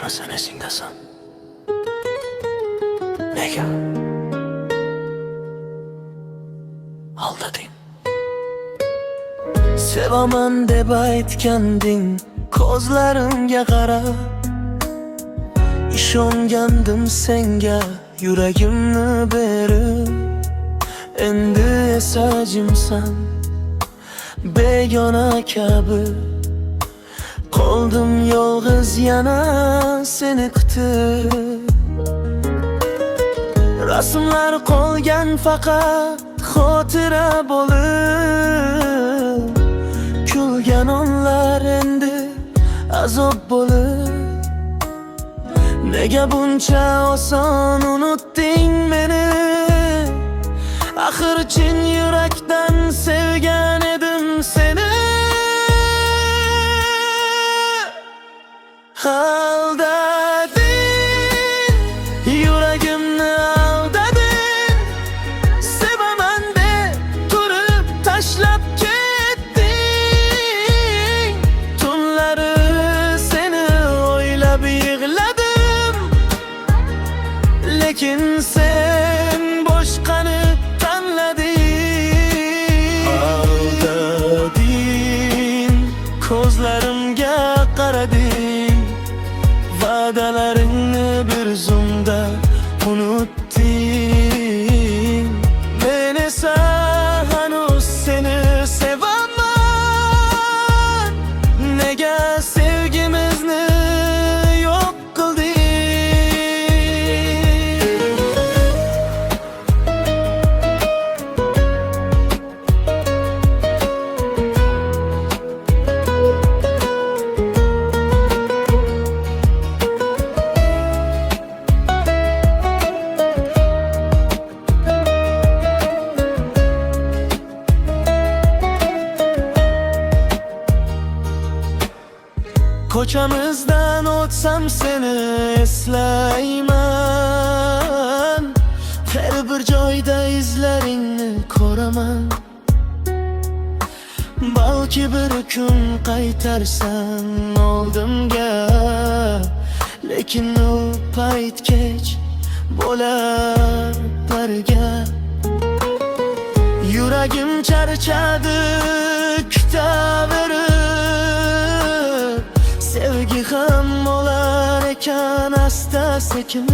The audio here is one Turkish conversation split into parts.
Bana sen esindesin. Nega? Aldading. Sevaman deb aytganding ko'zlarimga qarab, ishongandim senga yuragimni berib. Endi esa jimsan begona kabi, qoldim yolg'iz yana seni kutib. Rasmlar qolgan faqat xotira bo'lib, kulgan onlar endi azob bo'lib. Nega buncha oson unutding meni? Axir chin yurakdan sevgan edim seni. Aldading, yuragimni aldading. Sevaman deb turib tashlab ketding. Tunlari seni o'ylab yig'ladim, lekin sen boshqani tanlading. Aldading, ko'zlarimga qarading, va'dalaringni bir zumda unutding. Men esa hanuz seni sevaman. Nega sevgimizni yo'q qilding? Ko'chamizdan o'tsam seni eslayman. Her bir joyda izlaringni ko'raman. Balki bir kun qaytarsan oldimga, lekin u payt kech bo'lar birga. Yuragim charchadi kutaverib, sevgi ham olar ekan asta sekin.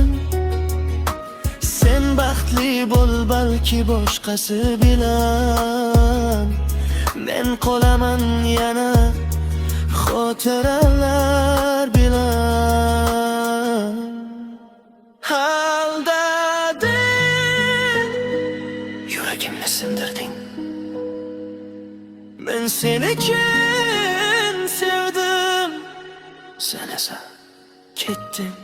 Sen baxtli bo'l balki boshqasi bilan, men qolaman yana xotiralar bilan. Aldading, yuragimni sindirding. Men seni kim sevdim, sen esa ketding.